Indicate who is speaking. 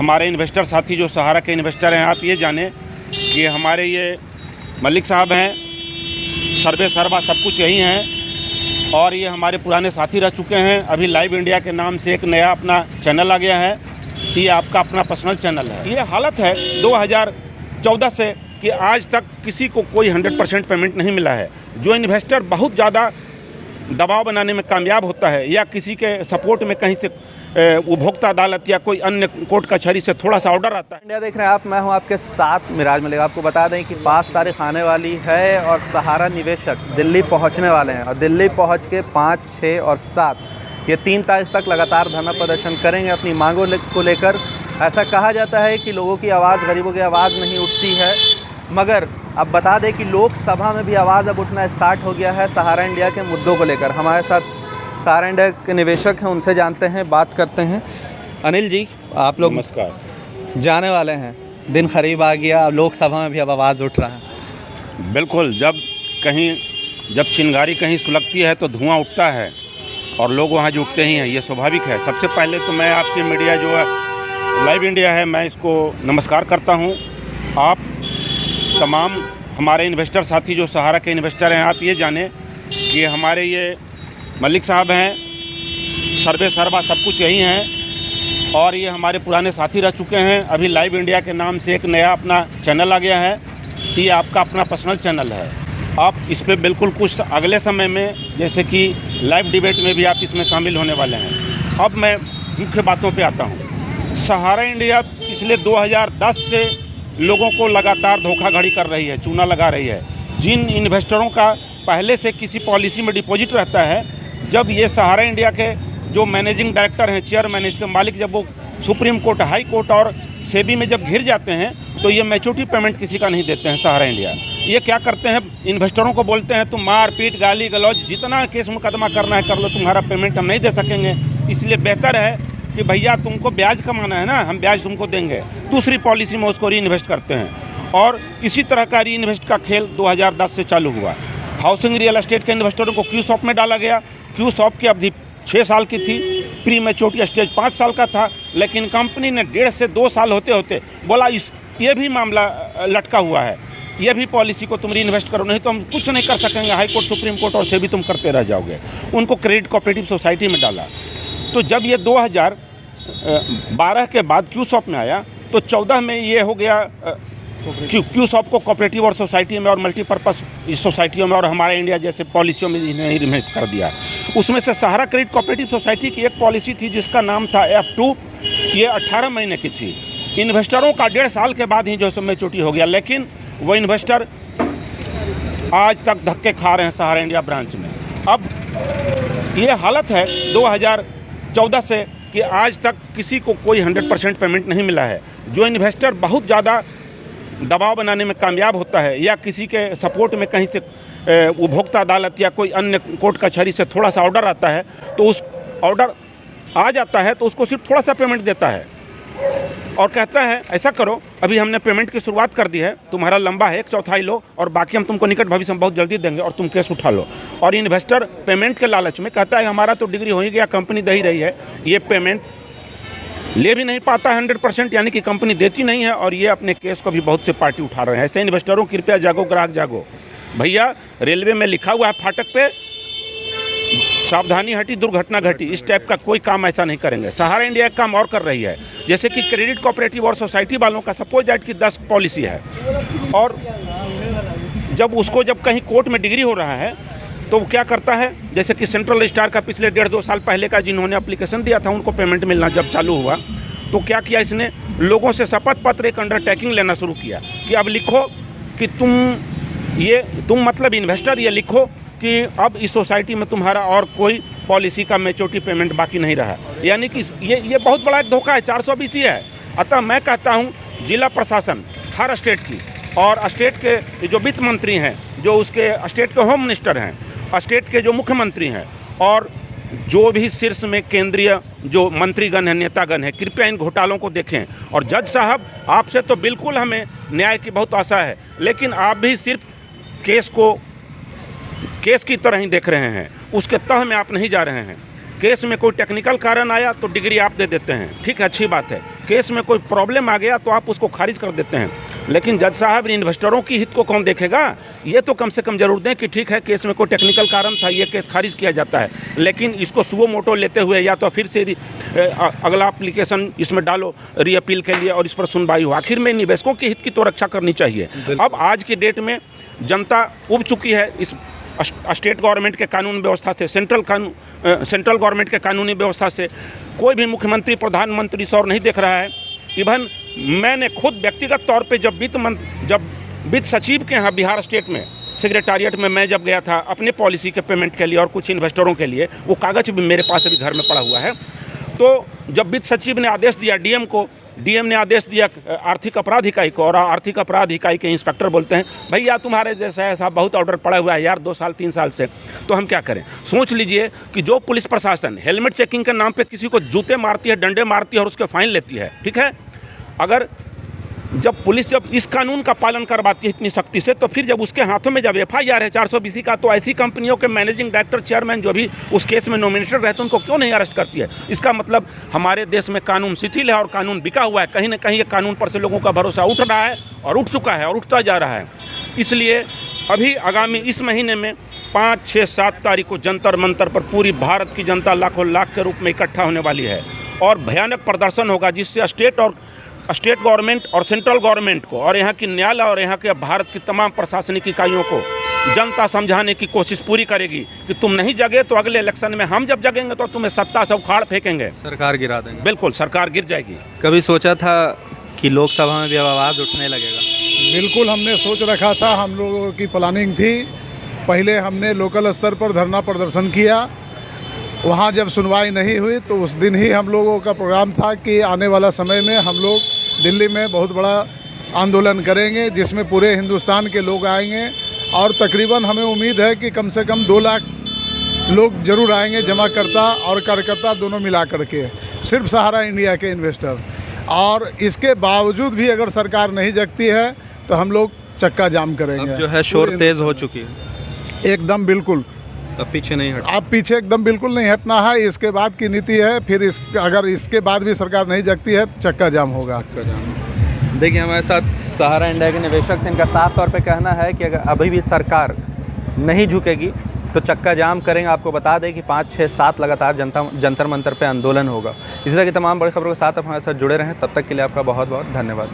Speaker 1: हमारे इन्वेस्टर साथी जो सहारा के इन्वेस्टर हैं, आप ये जानें कि हमारे ये मलिक साहब हैं, सर्वे सर्वा सब कुछ यही हैं और ये हमारे पुराने साथी रह चुके हैं। अभी लाइव इंडिया के नाम से एक नया अपना चैनल आ गया है, ये आपका अपना पर्सनल चैनल है। ये हालत है 2014 से कि आज तक किसी को कोई 100% पेमेंट नहीं मिला है। जो इन्वेस्टर बहुत ज़्यादा दबाव बनाने में कामयाब होता है या किसी के सपोर्ट में कहीं से उपभोक्ता अदालत या कोई अन्य कोर्ट कचहरी से थोड़ा सा ऑर्डर आता है।
Speaker 2: इंडिया देख रहे हैं आप, मैं हूं आपके साथ मिराज मलिक। आपको बता दें कि 5 तारीख आने वाली है और सहारा निवेशक दिल्ली पहुंचने वाले हैं और दिल्ली पहुंच के 5, 6 और 7 ये 3 तारीख तक लगातार धरना प्रदर्शन करेंगे अपनी मांगों को लेकर। ऐसा कहा जाता है कि लोगों की आवाज़, गरीबों की आवाज़ नहीं उठती है, मगर अब बता दें कि लोकसभा में भी आवाज़ अब उठना स्टार्ट हो गया है सहारा इंडिया के मुद्दों को लेकर। हमारे साथ सहारा इंडिया के निवेशक हैं, उनसे जानते हैं, बात करते हैं। अनिल जी, आप लोग
Speaker 1: नमस्कार।
Speaker 2: जाने वाले हैं, दिन करीब आ गया, लोकसभा में भी अब आवाज़ उठ रहा है।
Speaker 1: बिल्कुल, जब चिंगारी कहीं सुलगती है तो धुआं उठता है और लोग वहाँ जुटते ही हैं, ये स्वाभाविक है। सबसे पहले तो मैं आपकी मीडिया जो है लाइव इंडिया है, मैं इसको नमस्कार करता हूँ। आप तमाम हमारे इन्वेस्टर साथी जो सहारा के इन्वेस्टर हैं, आप ये जानें कि हमारे ये मलिक साहब हैं, सर्वे सर्वा सब कुछ यही हैं और ये हमारे पुराने साथी रह चुके हैं। अभी लाइव इंडिया के नाम से एक नया अपना चैनल आ गया है, ये आपका अपना पर्सनल चैनल है। आप इस पे बिल्कुल कुछ अगले समय में, जैसे कि लाइव डिबेट में भी आप इसमें शामिल होने वाले हैं। अब मैं मुख्य बातों पे आता हूँ। सहारा इंडिया पिछले 2010 से लोगों को लगातार धोखाधड़ी कर रही है, चूना लगा रही है। जिन इन्वेस्टरों का पहले से किसी पॉलिसी में डिपॉजिट रहता है, जब ये सहारा इंडिया के जो मैनेजिंग डायरेक्टर हैं, चेयरमैन, इसके मालिक, जब वो सुप्रीम कोर्ट, हाई कोर्ट और सेबी में जब घिर जाते हैं तो ये मैच्योरिटी पेमेंट किसी का नहीं देते हैं सहारा इंडिया। ये क्या करते हैं, इन्वेस्टरों को बोलते हैं तुम मार पीट, गाली गलौज, जितना केस मुकदमा करना है कर लो, तुम्हारा पेमेंट हम नहीं दे सकेंगे। इसलिए बेहतर है कि भैया तुमको ब्याज कमाना है ना, हम ब्याज तुमको देंगे। दूसरी पॉलिसी में उसको री इन्वेस्ट करते हैं और इसी तरह का री इन्वेस्ट का खेल 2010 से चालू हुआ। हाउसिंग रियल एस्टेट के इन्वेस्टरों को क्यू शॉप में डाला गया। क्यू शॉप की अवधि 6 साल की थी, प्री मैच्योरिटी स्टेज 5 साल का था, लेकिन कंपनी ने 1.5 से 2 साल होते होते बोला ये भी मामला लटका हुआ है, ये भी पॉलिसी को तुम री इन्वेस्ट करो, नहीं तो हम कुछ नहीं कर सकेंगे। हाई कोर्ट, सुप्रीम कोर्ट और सेबी तुम करते रह जाओगे। उनको क्रेडिट कोऑपरेटिव सोसाइटी में डाला। तो जब ये 2012 के बाद क्यू शॉप में आया तो 14 में ये हो गया क्यू शॉप को कोऑपरेटिव और सोसाइटी में और मल्टीपर्पज़ सोसाइटियों में और हमारे इंडिया जैसे पॉलिसियों में इन्हें इन्वेस्ट कर दिया। उसमें से सहारा क्रेडिट कोऑपरेटिव सोसाइटी की एक पॉलिसी थी जिसका नाम था F2, ये 18 महीने की थी। इन्वेस्टरों का 1.5 साल के बाद ही जो सब मैच्योरिटी हो गया, लेकिन वो इन्वेस्टर आज तक धक्के खा रहे हैं सहारा इंडिया ब्रांच में। अब ये हालत है 2014 से कि आज तक किसी को कोई 100% पेमेंट नहीं मिला है। जो इन्वेस्टर बहुत ज़्यादा दबाव बनाने में कामयाब होता है या किसी के सपोर्ट में कहीं से उपभोक्ता अदालत या कोई अन्य कोर्ट कचहरी से थोड़ा सा ऑर्डर आता है, तो उस ऑर्डर आ जाता है तो उसको सिर्फ थोड़ा सा पेमेंट देता है और कहता है ऐसा करो, अभी हमने पेमेंट की शुरुआत कर दी है, तुम्हारा लंबा है, 1/4 लो और बाकी हम तुमको निकट भविष्य में बहुत जल्दी देंगे और तुम केस उठा लो। और इन्वेस्टर पेमेंट के लालच में कहता है हमारा तो डिग्री हो ही गया, कंपनी दे ही रही है, ये पेमेंट ले भी नहीं पाता 100%, यानी कि कंपनी देती नहीं है और ये अपने केस को भी बहुत से पार्टी उठा रहे हैं। ऐसे इन्वेस्टरों कृपया जागो, ग्राहक जागो। भैया रेलवे में लिखा हुआ है फाटक पे, सावधानी हटी दुर्घटना घटी, इस टाइप का कोई काम ऐसा नहीं करेंगे। सहारा इंडिया एक काम और कर रही है, जैसे कि क्रेडिट कोऑपरेटिव और सोसाइटी वालों का सपोज दैट की 10 पॉलिसी है और जब कहीं कोर्ट में डिग्री हो रहा है तो वो क्या करता है, जैसे कि सेंट्रल स्टार का पिछले 1.5-2 साल पहले का जिन्होंने एप्लीकेशन दिया था उनको पेमेंट मिलना जब चालू हुआ, तो क्या किया इसने, लोगों से शपथ पत्र एक अंडरटेकिंग लेना शुरू किया कि अब लिखो कि तुम मतलब इन्वेस्टर ये लिखो कि अब इस सोसाइटी में तुम्हारा और कोई पॉलिसी का मैच्योरिटी पेमेंट बाकी नहीं रहा। यानी कि ये बहुत बड़ा एक धोखा है, 420 है। अतः मैं कहता हूँ जिला प्रशासन हर स्टेट की और स्टेट के जो वित्त मंत्री हैं, जो उसके स्टेट के होम मिनिस्टर हैं, स्टेट के जो मुख्यमंत्री हैं और जो भी शीर्ष में केंद्रीय जो मंत्रीगण हैं, नेतागण हैं, कृपया इन घोटालों को देखें। और जज साहब, आपसे तो बिल्कुल हमें न्याय की बहुत आशा है, लेकिन आप भी सिर्फ केस की तरह ही देख रहे हैं, उसके तह में आप नहीं जा रहे हैं। केस में कोई टेक्निकल कारण आया तो डिग्री आप दे देते हैं, ठीक है, अच्छी बात है। केस में कोई प्रॉब्लम आ गया तो आप उसको खारिज कर देते हैं। लेकिन जज साहब, इन्वेस्टरों की हित को कौन देखेगा? ये तो कम से कम जरूर दें कि ठीक है, केस में कोई टेक्निकल कारण था, ये केस खारिज किया जाता है। लेकिन इसको सुओ मोटो लेते हुए या तो फिर से अगला एप्लीकेशन इसमें डालो री अपील के लिए और इस पर सुनवाई हो। आखिर में निवेशकों के हित की तो रक्षा करनी चाहिए। अब आज की डेट में जनता उब चुकी है इस स्टेट गवर्नमेंट के कानून व्यवस्था से, सेंट्रल गवर्नमेंट के कानूनी व्यवस्था से। कोई भी मुख्यमंत्री, प्रधानमंत्री सौर नहीं देख रहा है। इवन मैंने खुद व्यक्तिगत तौर पे जब वित्त सचिव के यहाँ बिहार स्टेट में सेक्रेटारिएट में मैं जब गया था अपने पॉलिसी के पेमेंट के लिए और कुछ इन्वेस्टरों के लिए, वो कागज़ भी मेरे पास अभी घर में पड़ा हुआ है। तो जब वित्त सचिव ने आदेश दिया डीएम को, डीएम ने आदेश दिया आर्थिक अपराध इकाई को, और आर्थिक अपराध इकाई के इंस्पेक्टर बोलते हैं भैया तुम्हारे जैसा है साहब, बहुत ऑर्डर पड़ा हुआ है यार 2 साल 3 साल से, तो हम क्या करें? सोच लीजिए कि जो पुलिस प्रशासन हेलमेट चेकिंग के नाम पे किसी को जूते मारती है, डंडे मारती है और उसके फाइन लेती है, ठीक है, अगर जब पुलिस जब इस कानून का पालन करवाती है इतनी सख्ती से, तो फिर जब उसके हाथों में जब एफआईआर है 420 का, तो ऐसी कंपनियों के मैनेजिंग डायरेक्टर, चेयरमैन जो भी उस केस में नॉमिनेटेड रहते हैं उनको क्यों नहीं अरेस्ट करती है? इसका मतलब हमारे देश में कानून शिथिल है और कानून बिका हुआ है। कहीं ना कहीं ये कानून पर से लोगों का भरोसा उठ रहा है और उठ चुका है और उठता जा रहा है। इसलिए अभी आगामी इस महीने में 5, 6, 7 तारीख को जंतर मंतर पर पूरी भारत की जनता लाखों लाख के रूप में इकट्ठा होने वाली है और भयानक प्रदर्शन होगा, जिससे स्टेट गवर्नमेंट और सेंट्रल गवर्नमेंट को और यहाँ की न्यायालय और यहाँ के भारत की तमाम प्रशासनिक इकाइयों को जनता समझाने की कोशिश पूरी करेगी कि तुम नहीं जगे तो अगले इलेक्शन में हम जब जगेंगे तो तुम्हें सत्ता से उखाड़ फेंकेंगे,
Speaker 2: सरकार गिरा देंगे।
Speaker 1: बिल्कुल, सरकार गिर जाएगी।
Speaker 2: कभी सोचा था कि लोकसभा में भी अब आवाज़ उठने लगेगा?
Speaker 3: बिल्कुल, हमने सोच रखा था, हम लोगों की प्लानिंग थी। पहले हमने लोकल स्तर पर धरना प्रदर्शन किया, वहाँ जब सुनवाई नहीं हुई तो उस दिन ही हम लोगों का प्रोग्राम था कि आने वाला समय में हम लोग दिल्ली में बहुत बड़ा आंदोलन करेंगे, जिसमें पूरे हिंदुस्तान के लोग आएंगे और तकरीबन हमें उम्मीद है कि कम से कम 2 लाख लोग जरूर आएंगे, जमाकर्ता और कार्यकर्ता दोनों मिला करके, सिर्फ सहारा इंडिया के इन्वेस्टर। और इसके बावजूद भी अगर सरकार नहीं जगती है तो हम लोग चक्का जाम करेंगे।
Speaker 2: अब जो है शोर तेज़ हो चुकी है
Speaker 3: एकदम, बिल्कुल।
Speaker 2: अब पीछे नहीं हट,
Speaker 3: आप पीछे एकदम बिल्कुल नहीं हटना है। इसके बाद की नीति है, फिर अगर इसके बाद भी सरकार नहीं जगती है तो चक्का जाम होगा।
Speaker 2: देखिए हमारे साथ सहारा इंडिया के निवेशक थे, इनका साफ तौर पे कहना है कि अगर अभी भी सरकार नहीं झुकेगी तो चक्का जाम करेंगे। आपको बता दें कि 5, 6, 7 लगातार जंतर मंतर पे आंदोलन होगा। इसी तरह की तमाम बड़ी खबरों के साथ आप हमारे साथ जुड़े रहें। तब तक के लिए आपका बहुत बहुत धन्यवाद।